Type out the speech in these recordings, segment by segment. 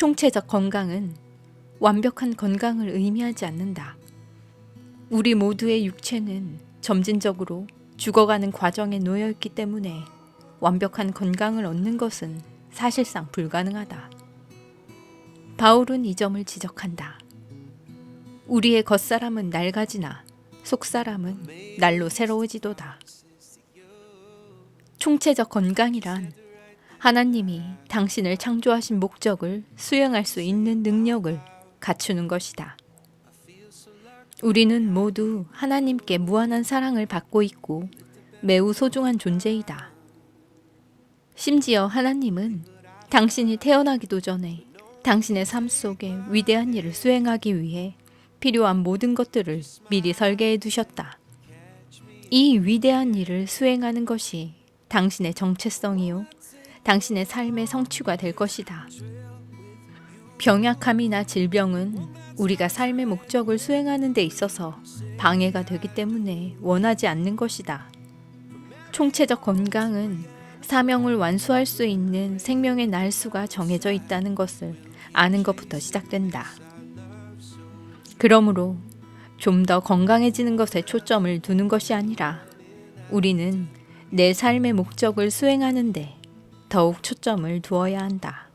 총체적 건강은 완벽한 건강을 의미하지 않는다. 우리 모두의 육체는 점진적으로 죽어가는 과정에 놓여 있기 때문에 완벽한 건강을 얻는 것은 사실상 불가능하다. 바울은 이 점을 지적한다. 우리의 겉사람은 낡아지나 속사람은 날로 새로워지도다. 총체적 건강이란 하나님이 당신을 창조하신 목적을 수행할 수 있는 능력을 갖추는 것이다. 우리는 모두 하나님께 무한한 사랑을 받고 있고 매우 소중한 존재이다. 심지어 하나님은 당신이 태어나기도 전에 당신의 삶 속에 위대한 일을 수행하기 위해 필요한 모든 것들을 미리 설계해 두셨다. 이 위대한 일을 수행하는 것이 당신의 정체성이요, 당신의 삶의 성취가 될 것이다. 병약함이나 질병은 우리가 삶의 목적을 수행하는 데 있어서 방해가 되기 때문에 원하지 않는 것이다. 총체적 건강은 사명을 완수할 수 있는 생명의 날수가 정해져 있다는 것을 아는 것부터 시작된다. 그러므로 좀 더 건강해지는 것에 초점을 두는 것이 아니라 우리는 내 삶의 목적을 수행하는 데 더욱 초점을 두어야 한다.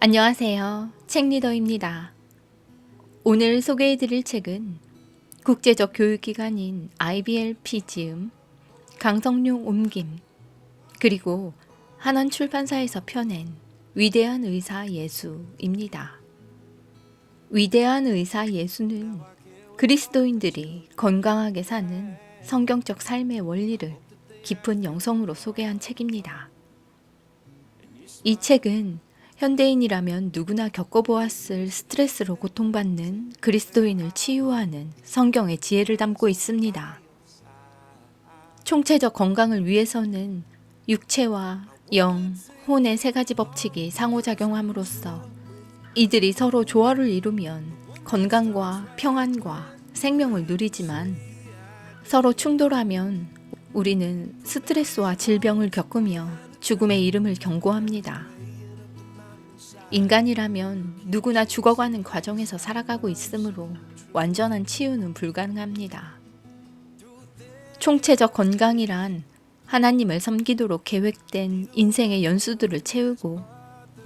안녕하세요. 책리더입니다. 오늘 소개해드릴 책은 국제적 교육기관인 IBLP 지음, 강성룡 옮김, 그리고 한원출판사에서 펴낸 위대한 의사 예수입니다. 위대한 의사 예수는 그리스도인들이 건강하게 사는 성경적 삶의 원리를 깊은 영성으로 소개한 책입니다. 이 책은 현대인이라면 누구나 겪어보았을 스트레스로 고통받는 그리스도인을 치유하는 성경의 지혜를 담고 있습니다. 총체적 건강을 위해서는 육체와 영, 혼의 세 가지 법칙이 상호작용함으로써 이들이 서로 조화를 이루면 건강과 평안과 생명을 누리지만 서로 충돌하면 우리는 스트레스와 질병을 겪으며 죽음의 이름을 경고합니다. 인간이라면 누구나 죽어가는 과정에서 살아가고 있으므로 완전한 치유는 불가능합니다. 총체적 건강이란 하나님을 섬기도록 계획된 인생의 연수들을 채우고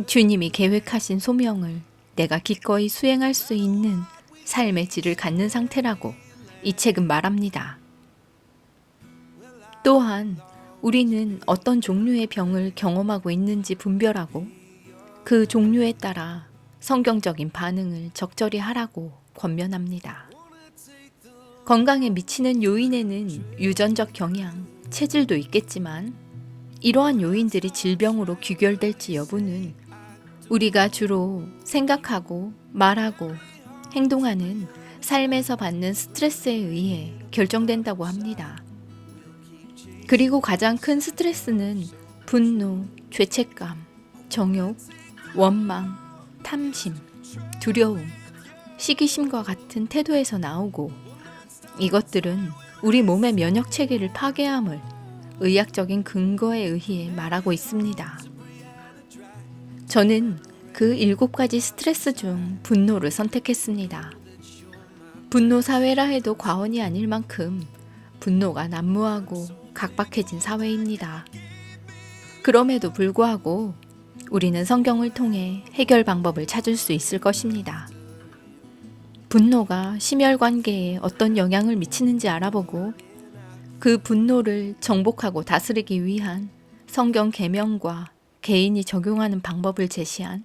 주님이 계획하신 소명을 내가 기꺼이 수행할 수 있는 삶의 질을 갖는 상태라고 이 책은 말합니다. 또한 우리는 어떤 종류의 병을 경험하고 있는지 분별하고 그 종류에 따라 성경적인 반응을 적절히 하라고 권면합니다. 건강에 미치는 요인에는 유전적 경향, 체질도 있겠지만 이러한 요인들이 질병으로 귀결될지 여부는 우리가 주로 생각하고 말하고 행동하는 삶에서 받는 스트레스에 의해 결정된다고 합니다. 그리고 가장 큰 스트레스는 분노, 죄책감, 정욕, 원망, 탐심, 두려움, 시기심과 같은 태도에서 나오고 이것들은 우리 몸의 면역 체계를 파괴함을 의학적인 근거에 의해 말하고 있습니다. 저는 그 7가지 스트레스 중 분노를 선택했습니다. 분노 사회라 해도 과언이 아닐 만큼 분노가 난무하고 각박해진 사회입니다. 그럼에도 불구하고 우리는 성경을 통해 해결 방법을 찾을 수 있을 것입니다. 분노가 심혈관계에 어떤 영향을 미치는지 알아보고 그 분노를 정복하고 다스리기 위한 성경 계명과 개인이 적용하는 방법을 제시한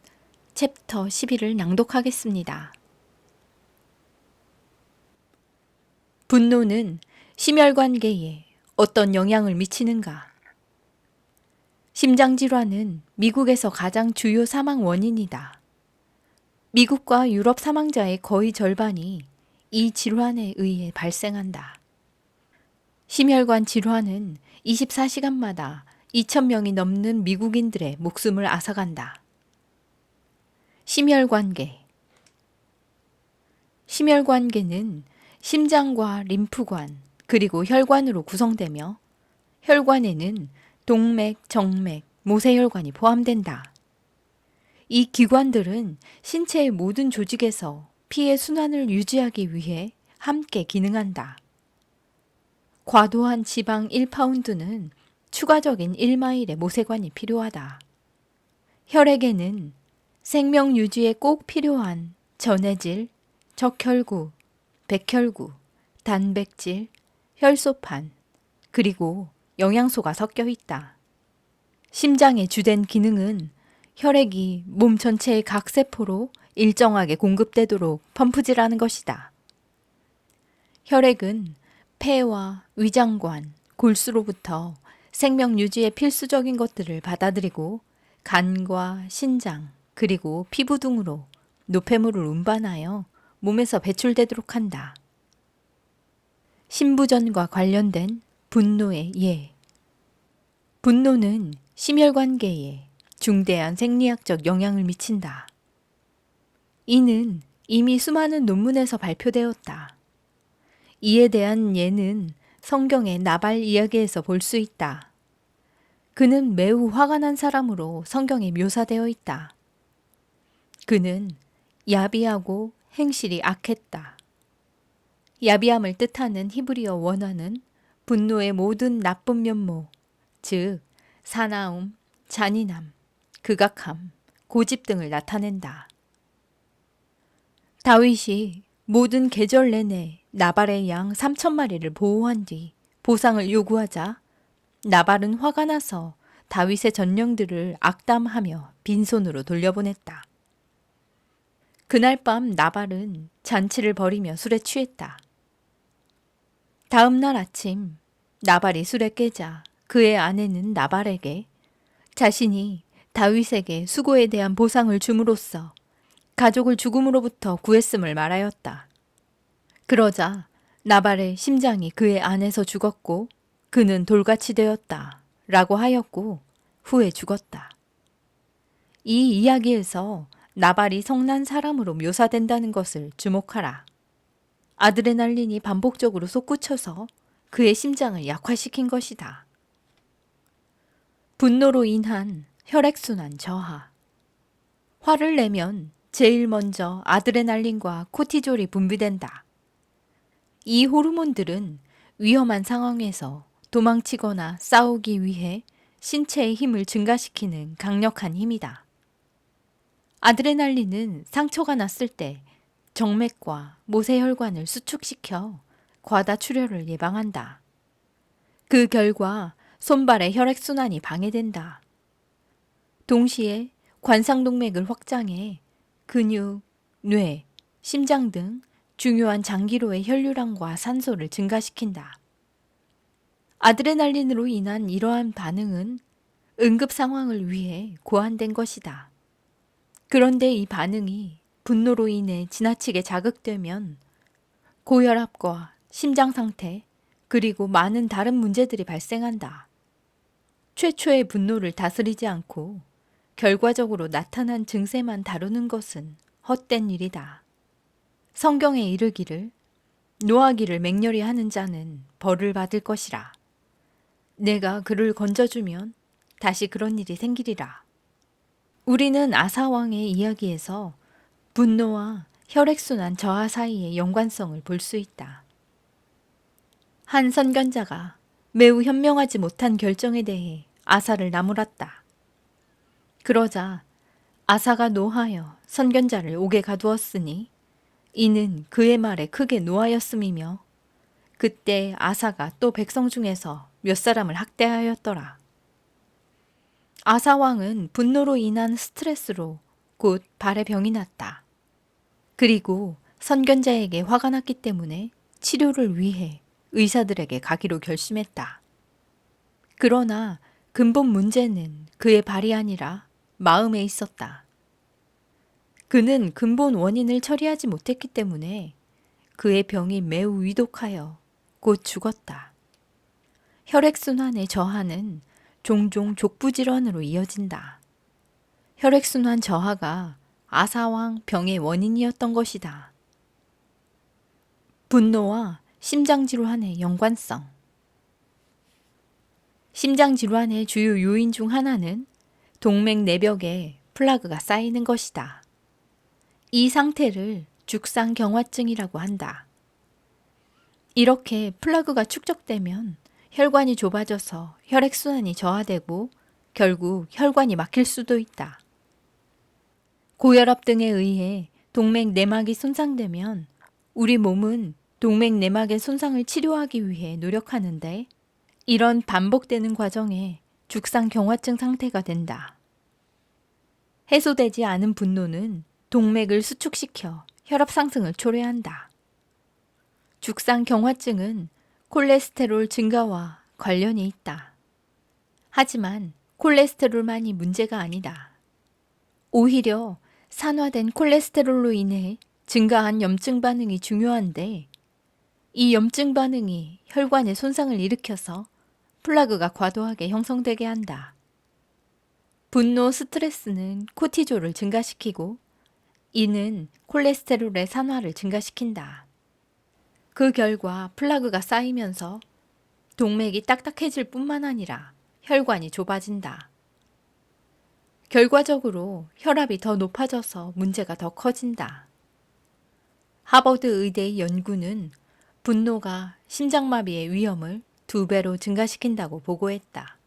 챕터 11을 낭독하겠습니다. 분노는 심혈관계에 어떤 영향을 미치는가? 심장질환은 미국에서 가장 주요 사망 원인이다. 미국과 유럽 사망자의 거의 절반이 이 질환에 의해 발생한다. 심혈관 질환은 24시간마다 2,000명이 넘는 미국인들의 목숨을 앗아간다. 심혈관계. 심혈관계는 심장과 림프관 그리고 혈관으로 구성되며 혈관에는 동맥, 정맥, 모세혈관이 포함된다. 이 기관들은 신체의 모든 조직에서 피의 순환을 유지하기 위해 함께 기능한다. 과도한 지방 1파운드는 추가적인 1마일의 모세관이 필요하다. 혈액에는 생명 유지에 꼭 필요한 전해질, 적혈구, 백혈구, 단백질, 혈소판, 그리고 영양소가 섞여 있다. 심장의 주된 기능은 혈액이 몸 전체의 각 세포로 일정하게 공급되도록 펌프질하는 것이다. 혈액은 폐와 위장관, 골수로부터 생명 유지에 필수적인 것들을 받아들이고 간과 신장, 그리고 피부 등으로 노폐물을 운반하여 몸에서 배출되도록 한다. 신부전과 관련된 분노의 예. 분노는 심혈관계에 중대한 생리학적 영향을 미친다. 이는 이미 수많은 논문에서 발표되었다. 이에 대한 예는 성경의 나발 이야기에서 볼 수 있다. 그는 매우 화가 난 사람으로 성경에 묘사되어 있다. 그는 야비하고 행실이 악했다. 야비함을 뜻하는 히브리어 원어는 분노의 모든 나쁜 면모, 즉 사나움, 잔인함, 극악함, 고집 등을 나타낸다. 다윗이 모든 계절 내내 나발의 양 3,000마리를 보호한 뒤 보상을 요구하자 나발은 화가 나서 다윗의 전령들을 악담하며 빈손으로 돌려보냈다. 그날 밤 나발은 잔치를 벌이며 술에 취했다. 다음 날 아침 나발이 술에 깨자 그의 아내는 나발에게 자신이 다윗에게 수고에 대한 보상을 줌으로써 가족을 죽음으로부터 구했음을 말하였다. 그러자 나발의 심장이 그의 안에서 죽었고 그는 돌같이 되었다 라고 하였고 후에 죽었다. 이 이야기에서 나발이 성난 사람으로 묘사된다는 것을 주목하라. 아드레날린이 반복적으로 솟구쳐서 그의 심장을 약화시킨 것이다. 분노로 인한 혈액순환 저하. 화를 내면 제일 먼저 아드레날린과 코티졸이 분비된다. 이 호르몬들은 위험한 상황에서 도망치거나 싸우기 위해 신체의 힘을 증가시키는 강력한 힘이다. 아드레날린은 상처가 났을 때 정맥과 모세혈관을 수축시켜 과다출혈을 예방한다. 그 결과 손발의 혈액순환이 방해된다. 동시에 관상동맥을 확장해 근육, 뇌, 심장 등 중요한 장기로의 혈류량과 산소를 증가시킨다. 아드레날린으로 인한 이러한 반응은 응급 상황을 위해 고안된 것이다. 그런데 이 반응이 분노로 인해 지나치게 자극되면 고혈압과 심장 상태, 그리고 많은 다른 문제들이 발생한다. 최초의 분노를 다스리지 않고 결과적으로 나타난 증세만 다루는 것은 헛된 일이다. 성경에 이르기를 노하기를 맹렬히 하는 자는 벌을 받을 것이라. 내가 그를 건져주면 다시 그런 일이 생기리라. 우리는 아사왕의 이야기에서 분노와 혈액순환 저하 사이의 연관성을 볼 수 있다. 한 선견자가 매우 현명하지 못한 결정에 대해 아사를 나무랐다. 그러자 아사가 노하여 선견자를 옥에 가두었으니 이는 그의 말에 크게 노하였음이며 그때 아사가 또 백성 중에서 몇 사람을 학대하였더라. 아사 왕은 분노로 인한 스트레스로 곧 발에 병이 났다. 그리고 선견자에게 화가 났기 때문에 치료를 위해 의사들에게 가기로 결심했다. 그러나 근본 문제는 그의 발이 아니라 마음에 있었다. 그는 근본 원인을 처리하지 못했기 때문에 그의 병이 매우 위독하여 곧 죽었다. 혈액순환의 저하는 종종 족부질환으로 이어진다. 혈액순환 저하가 아사왕 병의 원인이었던 것이다. 분노와 심장질환의 연관성. 심장질환의 주요 요인 중 하나는 동맥 내벽에 플라그가 쌓이는 것이다. 이 상태를 죽상경화증이라고 한다. 이렇게 플라그가 축적되면 혈관이 좁아져서 혈액순환이 저하되고 결국 혈관이 막힐 수도 있다. 고혈압 등에 의해 동맥 내막이 손상되면 우리 몸은 동맥 내막의 손상을 치료하기 위해 노력하는데 이런 반복되는 과정에 죽상경화증 상태가 된다. 해소되지 않은 분노는 동맥을 수축시켜 혈압 상승을 초래한다. 죽상경화증은 콜레스테롤 증가와 관련이 있다. 하지만 콜레스테롤만이 문제가 아니다. 오히려 산화된 콜레스테롤로 인해 증가한 염증 반응이 중요한데 이 염증 반응이 혈관에 손상을 일으켜서 플라그가 과도하게 형성되게 한다. 분노, 스트레스는 코티졸을 증가시키고 이는 콜레스테롤의 산화를 증가시킨다. 그 결과 플라그가 쌓이면서 동맥이 딱딱해질 뿐만 아니라 혈관이 좁아진다. 결과적으로 혈압이 더 높아져서 문제가 더 커진다. 하버드 의대의 연구는 분노가 심장마비의 위험을 2배로 증가시킨다고 보고했다.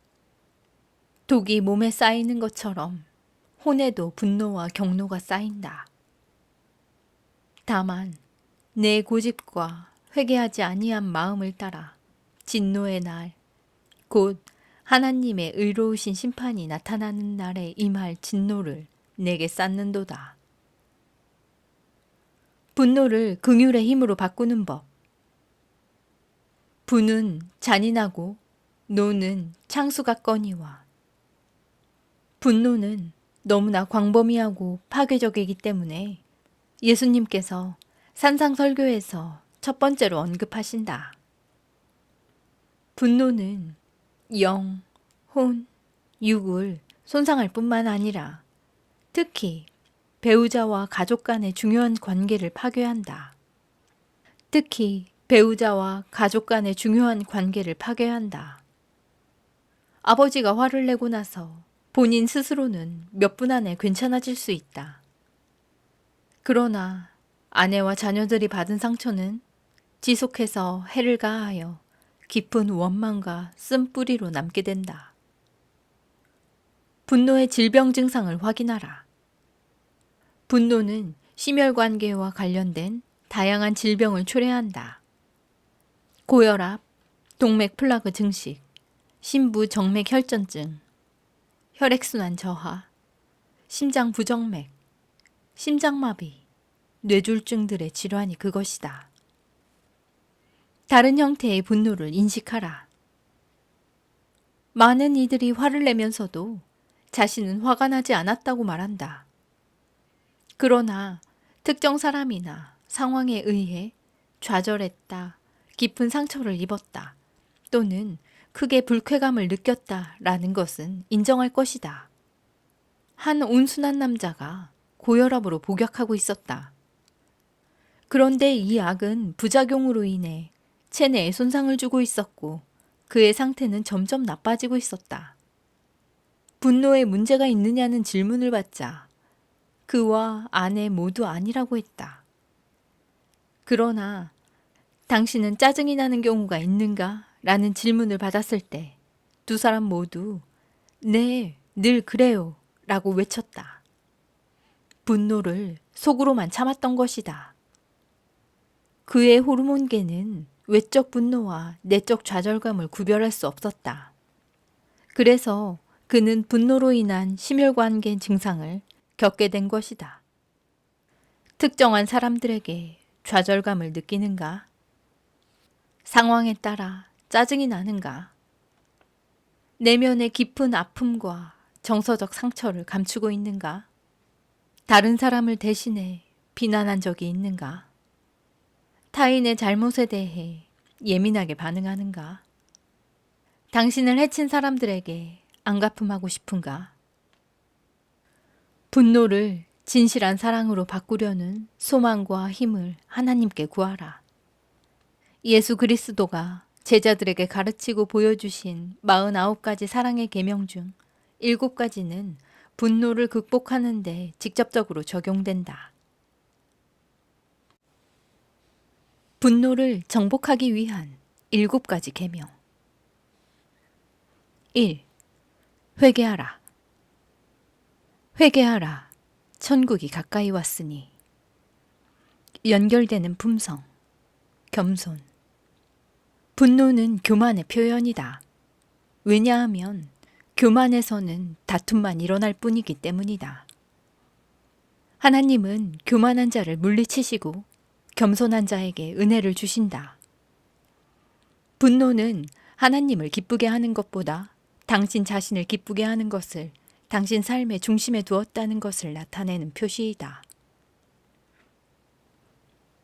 독이 몸에 쌓이는 것처럼 혼에도 분노와 경노가 쌓인다. 다만 내 고집과 회개하지 아니한 마음을 따라 진노의 날, 곧 하나님의 의로우신 심판이 나타나는 날에 임할 진노를 내게 쌓는도다. 분노를 긍휼의 힘으로 바꾸는 법. 분은 잔인하고 노는 창수가 거니와. 분노는 너무나 광범위하고 파괴적이기 때문에 예수님께서 산상설교에서 첫 번째로 언급하신다. 분노는 영, 혼, 육을 손상할 뿐만 아니라 특히 배우자와 가족 간의 중요한 관계를 파괴한다. 특히 배우자와 가족 간의 중요한 관계를 파괴한다. 아버지가 화를 내고 나서 본인 스스로는 몇 분 안에 괜찮아질 수 있다. 그러나 아내와 자녀들이 받은 상처는 지속해서 해를 가하여 깊은 원망과 쓴뿌리로 남게 된다. 분노의 질병 증상을 확인하라. 분노는 심혈관계와 관련된 다양한 질병을 초래한다. 고혈압, 동맥 플라그 증식, 심부 정맥 혈전증, 혈액순환 저하, 심장 부정맥, 심장마비, 뇌졸중들의 질환이 그것이다. 다른 형태의 분노를 인식하라. 많은 이들이 화를 내면서도 자신은 화가 나지 않았다고 말한다. 그러나 특정 사람이나 상황에 의해 좌절했다, 깊은 상처를 입었다, 또는 크게 불쾌감을 느꼈다라는 것은 인정할 것이다. 한 온순한 남자가 고혈압으로 복약하고 있었다. 그런데 이 약은 부작용으로 인해 체내에 손상을 주고 있었고 그의 상태는 점점 나빠지고 있었다. 분노에 문제가 있느냐는 질문을 받자 그와 아내 모두 아니라고 했다. 그러나 당신은 짜증이 나는 경우가 있는가? 라는 질문을 받았을 때 두 사람 모두 네, 늘 그래요 라고 외쳤다. 분노를 속으로만 참았던 것이다. 그의 호르몬계는 외적 분노와 내적 좌절감을 구별할 수 없었다. 그래서 그는 분노로 인한 심혈관계 증상을 겪게 된 것이다. 특정한 사람들에게 좌절감을 느끼는가? 상황에 따라 짜증이 나는가? 내면의 깊은 아픔과 정서적 상처를 감추고 있는가? 다른 사람을 대신해 비난한 적이 있는가? 타인의 잘못에 대해 예민하게 반응하는가? 당신을 해친 사람들에게 안갚음하고 싶은가? 분노를 진실한 사랑으로 바꾸려는 소망과 힘을 하나님께 구하라. 예수 그리스도가 제자들에게 가르치고 보여주신 49가지 사랑의 계명 중 7가지는 분노를 극복하는 데 직접적으로 적용된다. 분노를 정복하기 위한 7가지 계명. 1. 회개하라. 회개하라. 천국이 가까이 왔으니. 연결되는 품성. 겸손. 분노는 교만의 표현이다. 왜냐하면 교만에서는 다툼만 일어날 뿐이기 때문이다. 하나님은 교만한 자를 물리치시고 겸손한 자에게 은혜를 주신다. 분노는 하나님을 기쁘게 하는 것보다 당신 자신을 기쁘게 하는 것을 당신 삶의 중심에 두었다는 것을 나타내는 표시이다.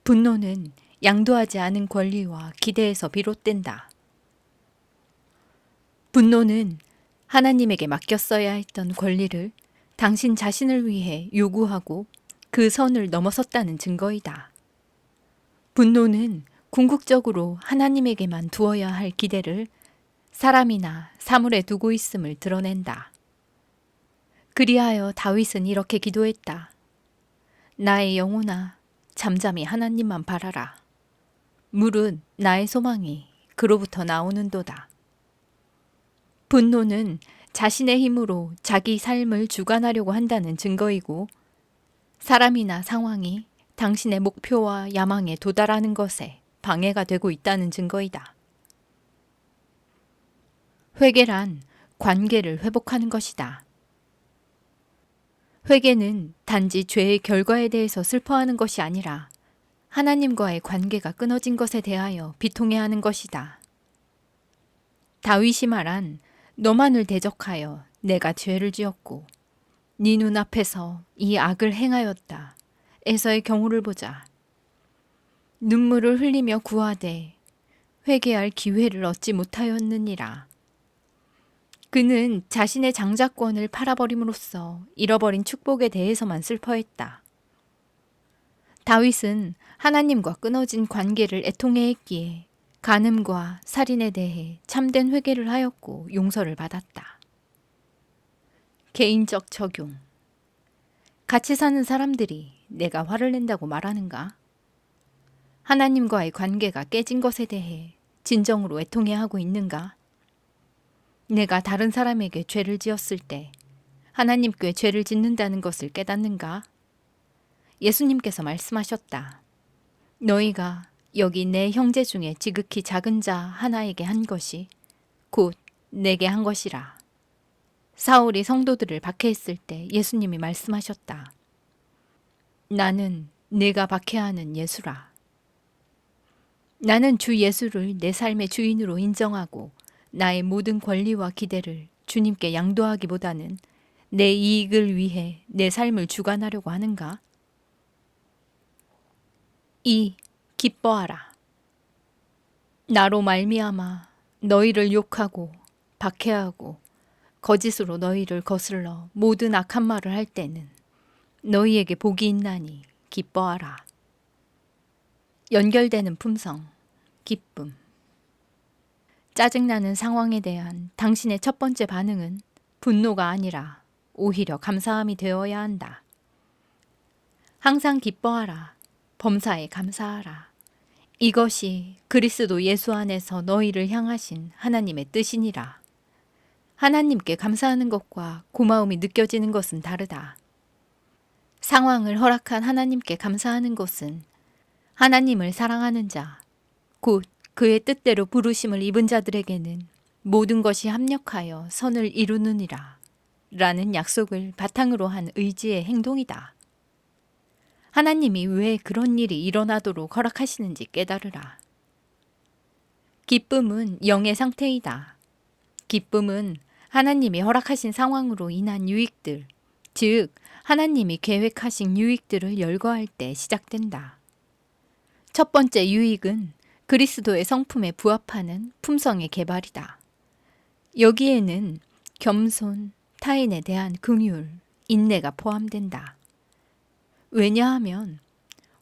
분노는 양도하지 않은 권리와 기대에서 비롯된다. 분노는 하나님에게 맡겼어야 했던 권리를 당신 자신을 위해 요구하고 그 선을 넘어섰다는 증거이다. 분노는 궁극적으로 하나님에게만 두어야 할 기대를 사람이나 사물에 두고 있음을 드러낸다. 그리하여 다윗은 이렇게 기도했다. 나의 영혼아, 잠잠히 하나님만 바라라. 무릇 나의 소망이 그로부터 나오는도다. 분노는 자신의 힘으로 자기 삶을 주관하려고 한다는 증거이고 사람이나 상황이 당신의 목표와 야망에 도달하는 것에 방해가 되고 있다는 증거이다. 회개란 관계를 회복하는 것이다. 회개는 단지 죄의 결과에 대해서 슬퍼하는 것이 아니라 하나님과의 관계가 끊어진 것에 대하여 비통해하는 것이다. 다윗이 말한 너만을 대적하여 내가 죄를 지었고 네 눈앞에서 이 악을 행하였다. 에서의 경우를 보자. 눈물을 흘리며 구하되 회개할 기회를 얻지 못하였느니라. 그는 자신의 장자권을 팔아버림으로써 잃어버린 축복에 대해서만 슬퍼했다. 다윗은 하나님과 끊어진 관계를 애통해했기에 간음과 살인에 대해 참된 회개를 하였고 용서를 받았다. 개인적 적용. 같이 사는 사람들이 내가 화를 낸다고 말하는가? 하나님과의 관계가 깨진 것에 대해 진정으로 애통해하고 있는가? 내가 다른 사람에게 죄를 지었을 때 하나님께 죄를 짓는다는 것을 깨닫는가? 예수님께서 말씀하셨다. 너희가 여기 내 형제 중에 지극히 작은 자 하나에게 한 것이 곧 내게 한 것이라. 사울이 성도들을 박해했을 때 예수님이 말씀하셨다. 나는 네가 박해하는 예수라. 나는 주 예수를 내 삶의 주인으로 인정하고 나의 모든 권리와 기대를 주님께 양도하기보다는 내 이익을 위해 내 삶을 주관하려고 하는가? 2. 기뻐하라. 나로 말미암아 너희를 욕하고 박해하고 거짓으로 너희를 거슬러 모든 악한 말을 할 때는 너희에게 복이 있나니 기뻐하라. 연결되는 품성, 기쁨. 짜증나는 상황에 대한 당신의 첫 번째 반응은 분노가 아니라 오히려 감사함이 되어야 한다. 항상 기뻐하라. 범사에 감사하라. 이것이 그리스도 예수 안에서 너희를 향하신 하나님의 뜻이니라. 하나님께 감사하는 것과 고마움이 느껴지는 것은 다르다. 상황을 허락한 하나님께 감사하는 것은 하나님을 사랑하는 자, 곧 그의 뜻대로 부르심을 입은 자들에게는 모든 것이 합력하여 선을 이루느니라 라는 약속을 바탕으로 한 의지의 행동이다. 하나님이 왜 그런 일이 일어나도록 허락하시는지 깨달으라. 기쁨은 영의 상태이다. 기쁨은 하나님이 허락하신 상황으로 인한 유익들, 즉 하나님이 계획하신 유익들을 열거할 때 시작된다. 첫 번째 유익은 그리스도의 성품에 부합하는 품성의 개발이다. 여기에는 겸손, 타인에 대한 긍휼, 인내가 포함된다. 왜냐하면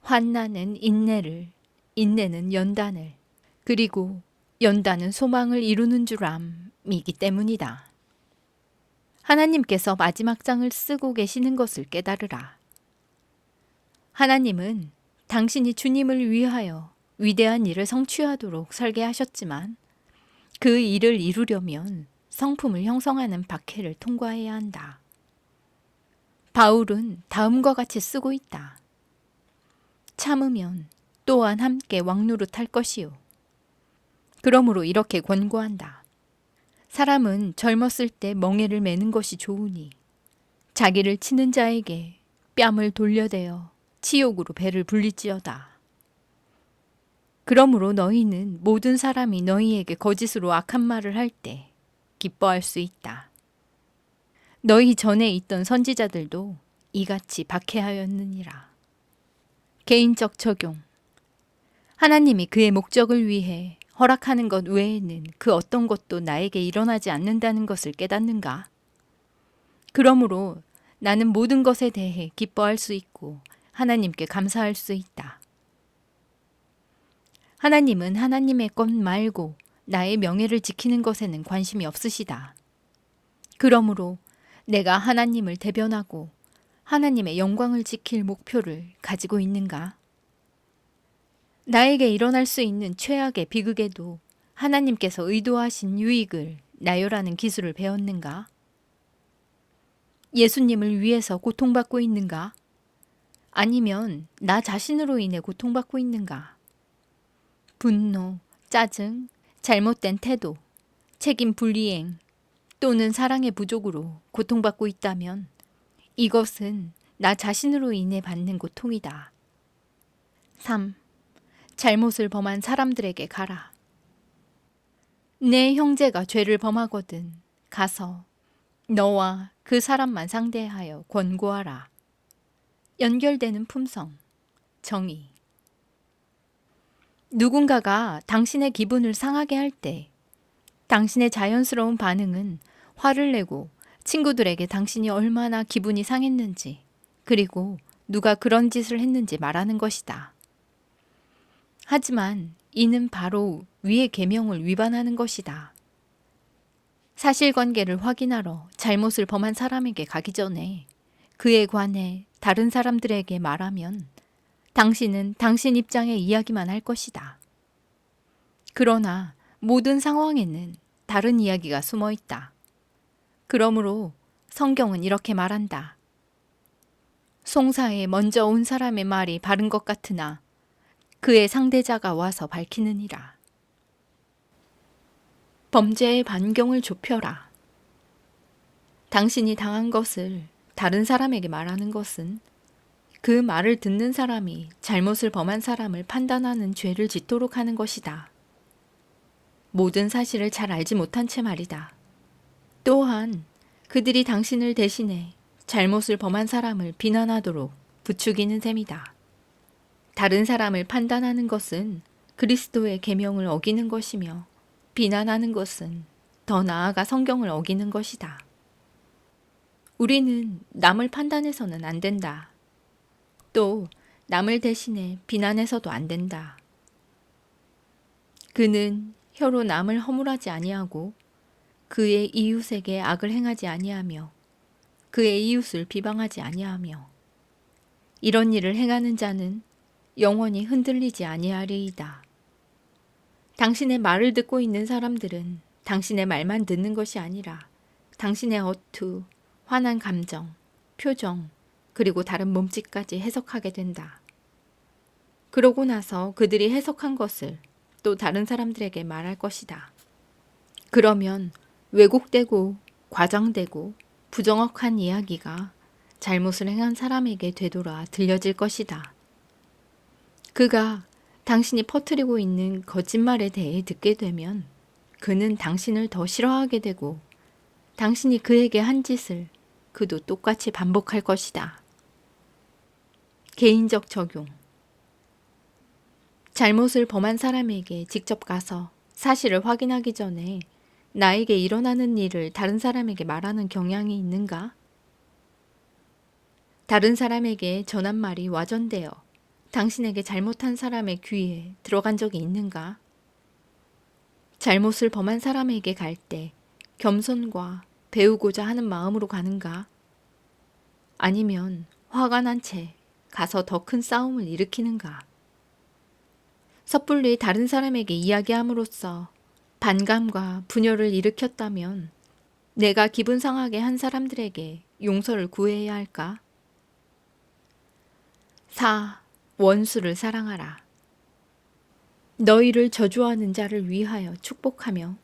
환난은 인내를, 인내는 연단을, 그리고 연단은 소망을 이루는 줄 암이기 때문이다. 하나님께서 마지막 장을 쓰고 계시는 것을 깨달으라. 하나님은 당신이 주님을 위하여 위대한 일을 성취하도록 설계하셨지만 그 일을 이루려면 성품을 형성하는 박해를 통과해야 한다. 바울은 다음과 같이 쓰고 있다. 참으면 또한 함께 왕노릇할 것이요. 그러므로 이렇게 권고한다. 사람은 젊었을 때 멍에를 매는 것이 좋으니 자기를 치는 자에게 뺨을 돌려대어 치욕으로 배를 불릴지어다. 그러므로 너희는 모든 사람이 너희에게 거짓으로 악한 말을 할 때 기뻐할 수 있다. 너희 전에 있던 선지자들도 이같이 박해하였느니라. 개인적 적용. 하나님이 그의 목적을 위해 허락하는 것 외에는 그 어떤 것도 나에게 일어나지 않는다는 것을 깨닫는가? 그러므로 나는 모든 것에 대해 기뻐할 수 있고 하나님께 감사할 수 있다. 하나님은 하나님의 것 말고 나의 명예를 지키는 것에는 관심이 없으시다. 그러므로 내가 하나님을 대변하고 하나님의 영광을 지킬 목표를 가지고 있는가? 나에게 일어날 수 있는 최악의 비극에도 하나님께서 의도하신 유익을 나열하는 기술을 배웠는가? 예수님을 위해서 고통받고 있는가? 아니면 나 자신으로 인해 고통받고 있는가? 분노, 짜증, 잘못된 태도, 책임 불이행 또는 사랑의 부족으로 고통받고 있다면 이것은 나 자신으로 인해 받는 고통이다. 3. 잘못을 범한 사람들에게 가라. 내 형제가 죄를 범하거든 가서 너와 그 사람만 상대하여 권고하라. 연결되는 품성, 정의. 누군가가 당신의 기분을 상하게 할 때 당신의 자연스러운 반응은 화를 내고 친구들에게 당신이 얼마나 기분이 상했는지 그리고 누가 그런 짓을 했는지 말하는 것이다. 하지만 이는 바로 위의 계명을 위반하는 것이다. 사실관계를 확인하러 잘못을 범한 사람에게 가기 전에 그에 관해 다른 사람들에게 말하면 당신은 당신 입장의 이야기만 할 것이다. 그러나 모든 상황에는 다른 이야기가 숨어 있다. 그러므로 성경은 이렇게 말한다. 송사에 먼저 온 사람의 말이 바른 것 같으나 그의 상대자가 와서 밝히느니라. 범죄의 반경을 좁혀라. 당신이 당한 것을 다른 사람에게 말하는 것은 그 말을 듣는 사람이 잘못을 범한 사람을 판단하는 죄를 짓도록 하는 것이다. 모든 사실을 잘 알지 못한 채 말이다. 또한 그들이 당신을 대신해 잘못을 범한 사람을 비난하도록 부추기는 셈이다. 다른 사람을 판단하는 것은 그리스도의 계명을 어기는 것이며 비난하는 것은 더 나아가 성경을 어기는 것이다. 우리는 남을 판단해서는 안 된다. 또 남을 대신해 비난해서도 안 된다. 그는 혀로 남을 허물하지 아니하고 그의 이웃에게 악을 행하지 아니하며 그의 이웃을 비방하지 아니하며 이런 일을 행하는 자는 영원히 흔들리지 아니하리이다. 당신의 말을 듣고 있는 사람들은 당신의 말만 듣는 것이 아니라 당신의 어투, 화난 감정, 표정, 그리고 다른 몸짓까지 해석하게 된다. 그러고 나서 그들이 해석한 것을 또 다른 사람들에게 말할 것이다. 그러면 왜곡되고 과장되고 부정확한 이야기가 잘못을 행한 사람에게 되돌아 들려질 것이다. 그가 당신이 퍼뜨리고 있는 거짓말에 대해 듣게 되면 그는 당신을 더 싫어하게 되고 당신이 그에게 한 짓을 그도 똑같이 반복할 것이다. 개인적 적용. 잘못을 범한 사람에게 직접 가서 사실을 확인하기 전에 나에게 일어나는 일을 다른 사람에게 말하는 경향이 있는가? 다른 사람에게 전한 말이 와전되어 당신에게 잘못한 사람의 귀에 들어간 적이 있는가? 잘못을 범한 사람에게 갈 때 겸손과 배우고자 하는 마음으로 가는가? 아니면 화가 난 채 가서 더 큰 싸움을 일으키는가? 섣불리 다른 사람에게 이야기함으로써 반감과 분열을 일으켰다면 내가 기분 상하게 한 사람들에게 용서를 구해야 할까? 4. 원수를 사랑하라. 너희를 저주하는 자를 위하여 축복하며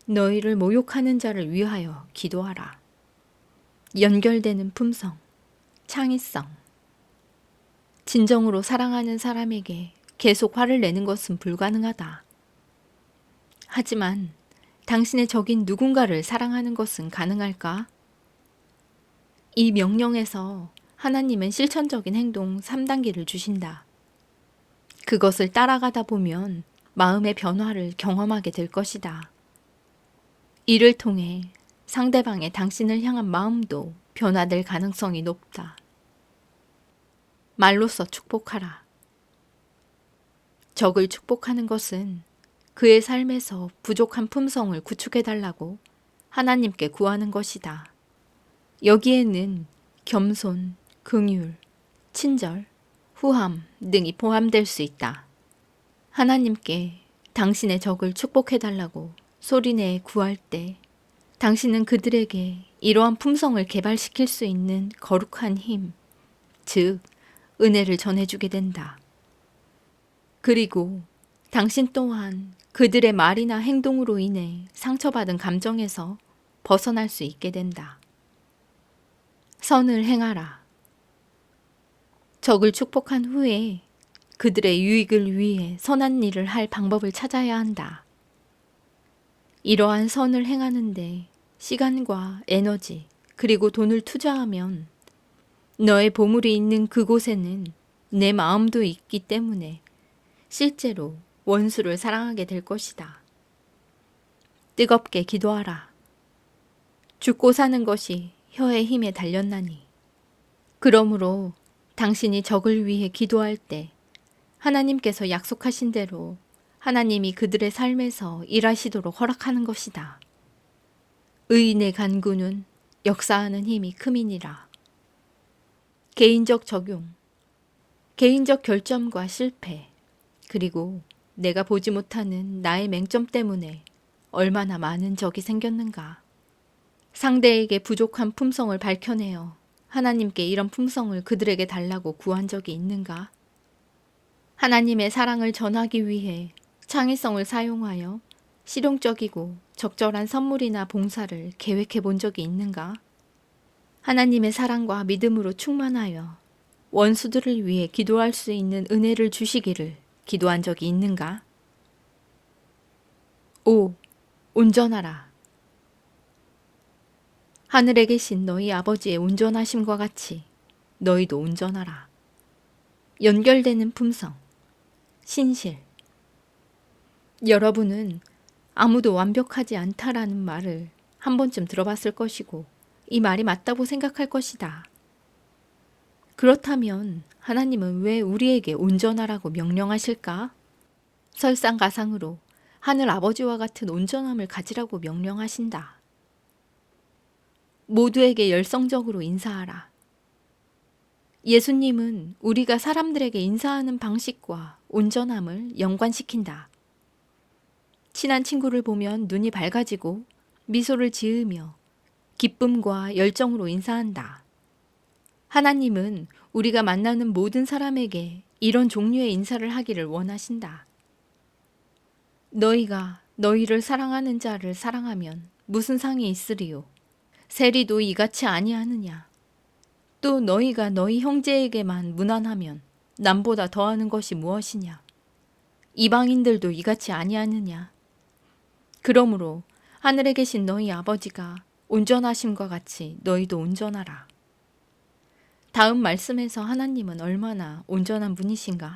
너희를 모욕하는 자를 위하여 기도하라. 연결되는 품성, 창의성. 진정으로 사랑하는 사람에게 계속 화를 내는 것은 불가능하다. 하지만 당신의 적인 누군가를 사랑하는 것은 가능할까? 이 명령에서 하나님은 실천적인 행동 3단계를 주신다. 그것을 따라가다 보면 마음의 변화를 경험하게 될 것이다. 이를 통해 상대방의 당신을 향한 마음도 변화될 가능성이 높다. 말로써 축복하라. 적을 축복하는 것은 그의 삶에서 부족한 품성을 구축해달라고 하나님께 구하는 것이다. 여기에는 겸손, 긍휼, 친절, 후함 등이 포함될 수 있다. 하나님께 당신의 적을 축복해달라고 소리내 구할 때 당신은 그들에게 이러한 품성을 개발시킬 수 있는 거룩한 힘, 즉 은혜를 전해주게 된다. 그리고 당신 또한 그들의 말이나 행동으로 인해 상처받은 감정에서 벗어날 수 있게 된다. 선을 행하라. 적을 축복한 후에 그들의 유익을 위해 선한 일을 할 방법을 찾아야 한다. 이러한 선을 행하는데 시간과 에너지 그리고 돈을 투자하면 너의 보물이 있는 그곳에는 내 마음도 있기 때문에 실제로 원수를 사랑하게 될 것이다. 뜨겁게 기도하라. 죽고 사는 것이 혀의 힘에 달렸나니. 그러므로 당신이 적을 위해 기도할 때 하나님께서 약속하신 대로 하나님이 그들의 삶에서 일하시도록 허락하는 것이다. 의인의 간구는 역사하는 힘이 큼이니라. 개인적 적용, 개인적 결점과 실패, 그리고 내가 보지 못하는 나의 맹점 때문에 얼마나 많은 적이 생겼는가. 상대에게 부족한 품성을 밝혀내어 하나님께 이런 품성을 그들에게 달라고 구한 적이 있는가? 하나님의 사랑을 전하기 위해 창의성을 사용하여 실용적이고 적절한 선물이나 봉사를 계획해 본 적이 있는가? 하나님의 사랑과 믿음으로 충만하여 원수들을 위해 기도할 수 있는 은혜를 주시기를 기도한 적이 있는가? 5. 온전하라. 하늘에 계신 너희 아버지의 온전하심과 같이 너희도 온전하라. 연결되는 품성, 신실. 여러분은 아무도 완벽하지 않다라는 말을 한 번쯤 들어봤을 것이고 이 말이 맞다고 생각할 것이다. 그렇다면 하나님은 왜 우리에게 온전하라고 명령하실까? 설상가상으로 하늘 아버지와 같은 온전함을 가지라고 명령하신다. 모두에게 열성적으로 인사하라. 예수님은 우리가 사람들에게 인사하는 방식과 온전함을 연관시킨다. 친한 친구를 보면 눈이 밝아지고 미소를 지으며 기쁨과 열정으로 인사한다. 하나님은 우리가 만나는 모든 사람에게 이런 종류의 인사를 하기를 원하신다. 너희가 너희를 사랑하는 자를 사랑하면 무슨 상이 있으리요? 세리도 이같이 아니하느냐? 또 너희가 너희 형제에게만 무난하면 남보다 더하는 것이 무엇이냐? 이방인들도 이같이 아니하느냐? 그러므로 하늘에 계신 너희 아버지가 온전하심과 같이 너희도 온전하라. 다음 말씀에서 하나님은 얼마나 온전한 분이신가?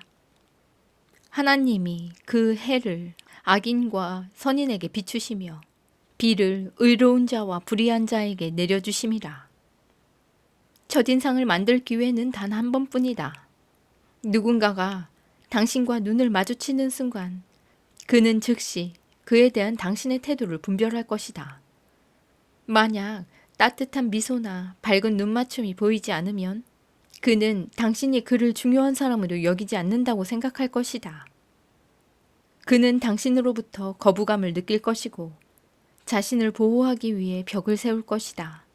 하나님이 그 해를 악인과 선인에게 비추시며 비를 의로운 자와 불의한 자에게 내려주심이라. 첫인상을 만들 기회는 단 한 번뿐이다. 누군가가 당신과 눈을 마주치는 순간 그는 즉시 그에 대한 당신의 태도를 분별할 것이다. 만약 따뜻한 미소나 밝은 눈맞춤이 보이지 않으면 그는 당신이 그를 중요한 사람으로 여기지 않는다고 생각할 것이다. 그는 당신으로부터 거부감을 느낄 것이고 자신을 보호하기 위해 벽을 세울 것이다.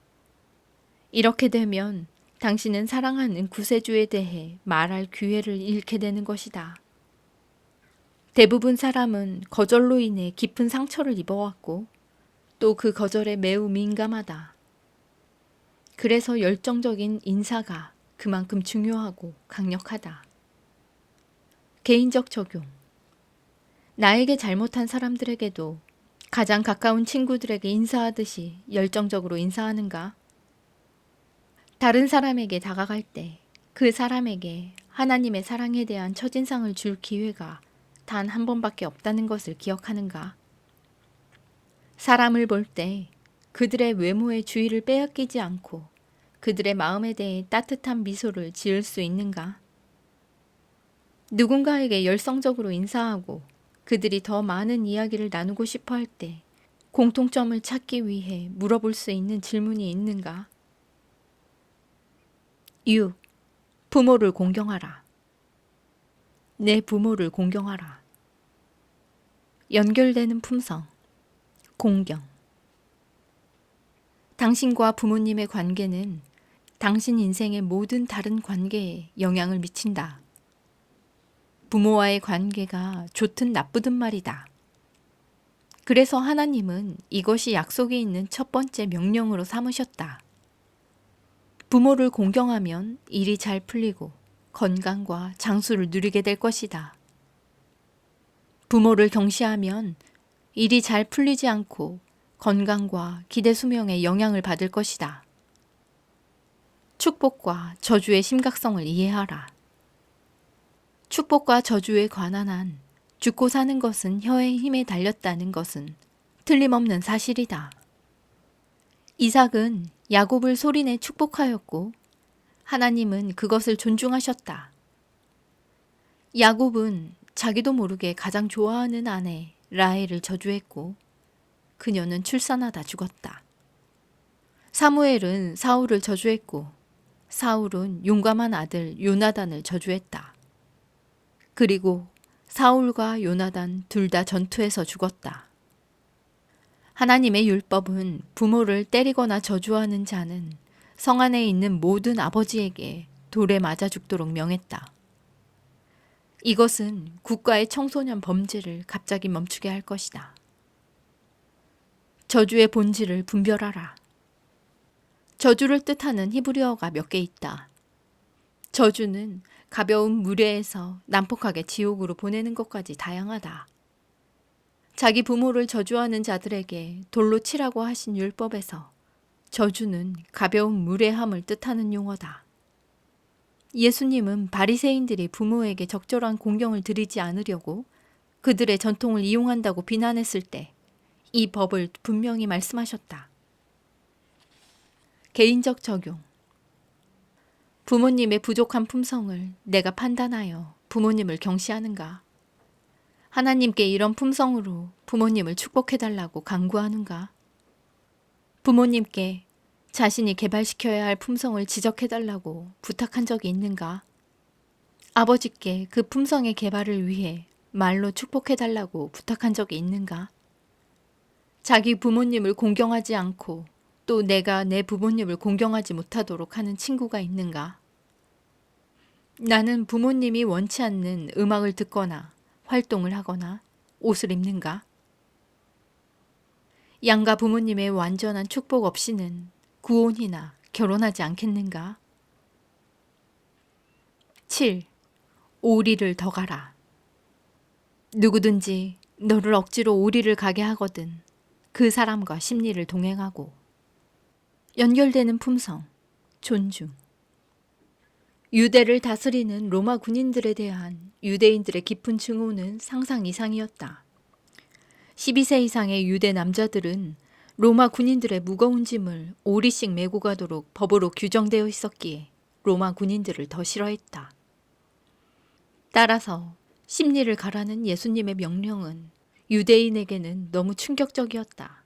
이렇게 되면 당신은 사랑하는 구세주에 대해 말할 기회를 잃게 되는 것이다. 대부분 사람은 거절로 인해 깊은 상처를 입어왔고 또 그 거절에 매우 민감하다. 그래서 열정적인 인사가 그만큼 중요하고 강력하다. 개인적 적용. 나에게 잘못한 사람들에게도 가장 가까운 친구들에게 인사하듯이 열정적으로 인사하는가? 다른 사람에게 다가갈 때 그 사람에게 하나님의 사랑에 대한 첫인상을 줄 기회가 단 한 번밖에 없다는 것을 기억하는가? 사람을 볼 때 그들의 외모에 주의를 빼앗기지 않고 그들의 마음에 대해 따뜻한 미소를 지을 수 있는가? 누군가에게 열성적으로 인사하고 그들이 더 많은 이야기를 나누고 싶어 할 때 공통점을 찾기 위해 물어볼 수 있는 질문이 있는가? 6. 부모를 공경하라. 내 부모를 공경하라. 연결되는 품성, 공경. 당신과 부모님의 관계는 당신 인생의 모든 다른 관계에 영향을 미친다. 부모와의 관계가 좋든 나쁘든 말이다. 그래서 하나님은 이것이 약속이 있는 첫 번째 명령으로 삼으셨다. 부모를 공경하면 일이 잘 풀리고 건강과 장수를 누리게 될 것이다. 부모를 경시하면 일이 잘 풀리지 않고 건강과 기대 수명에 영향을 받을 것이다. 축복과 저주의 심각성을 이해하라. 축복과 저주에 관한 한 죽고 사는 것은 혀의 힘에 달렸다는 것은 틀림없는 사실이다. 이삭은 야곱을 소리내 축복하였고 하나님은 그것을 존중하셨다. 야곱은 자기도 모르게 가장 좋아하는 아내 라헬을 저주했고 그녀는 출산하다 죽었다. 사무엘은 사울을 저주했고 사울은 용감한 아들 요나단을 저주했다. 그리고 사울과 요나단 둘 다 전투에서 죽었다. 하나님의 율법은 부모를 때리거나 저주하는 자는 성 안에 있는 모든 아버지에게 돌에 맞아 죽도록 명했다. 이것은 국가의 청소년 범죄를 갑자기 멈추게 할 것이다. 저주의 본질을 분별하라. 저주를 뜻하는 히브리어가 몇 개 있다. 저주는 가벼운 무례에서 난폭하게 지옥으로 보내는 것까지 다양하다. 자기 부모를 저주하는 자들에게 돌로 치라고 하신 율법에서 저주는 가벼운 무례함을 뜻하는 용어다. 예수님은 바리새인들이 부모에게 적절한 공경을 드리지 않으려고 그들의 전통을 이용한다고 비난했을 때 이 법을 분명히 말씀하셨다. 개인적 적용. 부모님의 부족한 품성을 내가 판단하여 부모님을 경시하는가? 하나님께 이런 품성으로 부모님을 축복해달라고 간구하는가? 부모님께 자신이 개발시켜야 할 품성을 지적해달라고 부탁한 적이 있는가? 아버지께 그 품성의 개발을 위해 말로 축복해달라고 부탁한 적이 있는가? 자기 부모님을 공경하지 않고 또 내가 내 부모님을 공경하지 못하도록 하는 친구가 있는가? 나는 부모님이 원치 않는 음악을 듣거나 활동을 하거나 옷을 입는가? 양가 부모님의 완전한 축복 없이는 구혼이나 결혼하지 않겠는가? 7. 오리를 더 가라. 누구든지 너를 억지로 오리를 가게 하거든 그 사람과 심리를 동행하고. 연결되는 품성, 존중. 유대를 다스리는 로마 군인들에 대한 유대인들의 깊은 증오는 상상 이상이었다. 12세 이상의 유대 남자들은 로마 군인들의 무거운 짐을 오리씩 메고 가도록 법으로 규정되어 있었기에 로마 군인들을 더 싫어했다. 따라서 심리를 가라는 예수님의 명령은 유대인에게는 너무 충격적이었다.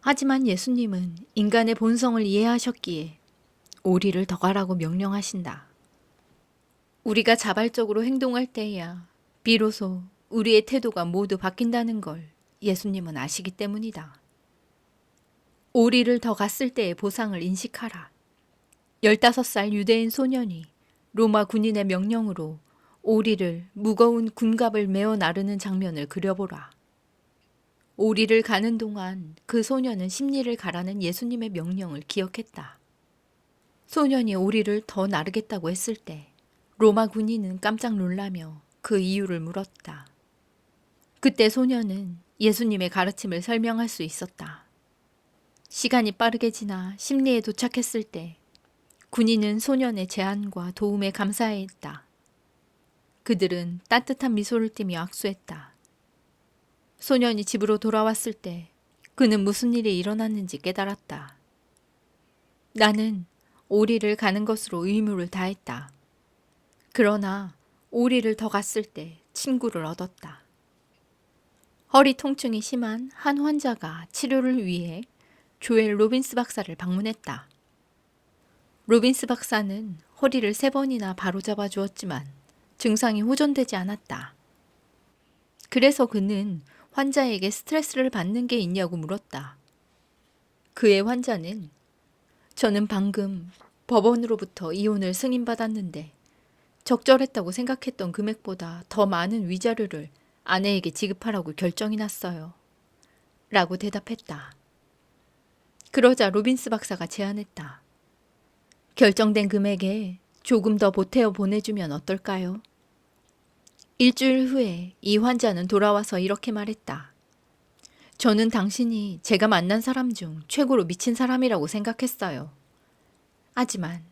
하지만 예수님은 인간의 본성을 이해하셨기에 오리를 더 가라고 명령하신다. 우리가 자발적으로 행동할 때야 비로소 우리의 태도가 모두 바뀐다는 걸 예수님은 아시기 때문이다. 오리를 더 갔을 때의 보상을 인식하라. 15살 유대인 소년이 로마 군인의 명령으로 오리를 무거운 군갑을 메어 나르는 장면을 그려보라. 오리를 가는 동안 그 소년은 심리를 가라는 예수님의 명령을 기억했다. 소년이 오리를 더 나르겠다고 했을 때 로마 군인은 깜짝 놀라며 그 이유를 물었다. 그때 소년은 예수님의 가르침을 설명할 수 있었다. 시간이 빠르게 지나 심리에 도착했을 때 군인은 소년의 제안과 도움에 감사해했다. 그들은 따뜻한 미소를 띠며 악수했다. 소년이 집으로 돌아왔을 때 그는 무슨 일이 일어났는지 깨달았다. 나는 오리를 가는 것으로 의무를 다했다. 그러나 오리를 더 갔을 때 친구를 얻었다. 허리 통증이 심한 한 환자가 치료를 위해 조엘 로빈스 박사를 방문했다. 로빈스 박사는 허리를 3번이나 바로잡아 주었지만 증상이 호전되지 않았다. 그래서 그는 환자에게 스트레스를 받는 게 있냐고 물었다. 그의 환자는 저는 방금 법원으로부터 이혼을 승인받았는데 적절했다고 생각했던 금액보다 더 많은 위자료를 아내에게 지급하라고 결정이 났어요. 라고 대답했다. 그러자 로빈스 박사가 제안했다. 결정된 금액에 조금 더 보태어 보내주면 어떨까요? 일주일 후에 이 환자는 돌아와서 이렇게 말했다. 저는 당신이 제가 만난 사람 중 최고로 미친 사람이라고 생각했어요. 하지만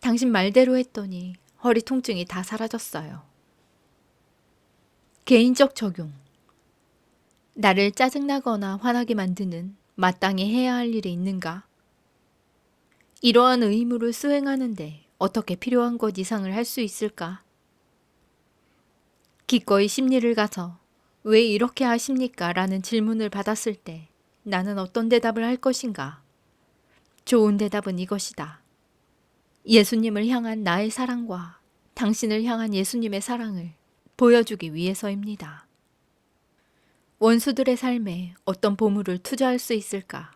당신 말대로 했더니 허리 통증이 다 사라졌어요. 개인적 적용. 나를 짜증나거나 화나게 만드는 마땅히 해야 할 일이 있는가? 이러한 의무를 수행하는데 어떻게 필요한 것 이상을 할 수 있을까? 기꺼이 심리를 가서 왜 이렇게 하십니까? 라는 질문을 받았을 때 나는 어떤 대답을 할 것인가? 좋은 대답은 이것이다. 예수님을 향한 나의 사랑과 당신을 향한 예수님의 사랑을 보여주기 위해서입니다. 원수들의 삶에 어떤 보물을 투자할 수 있을까?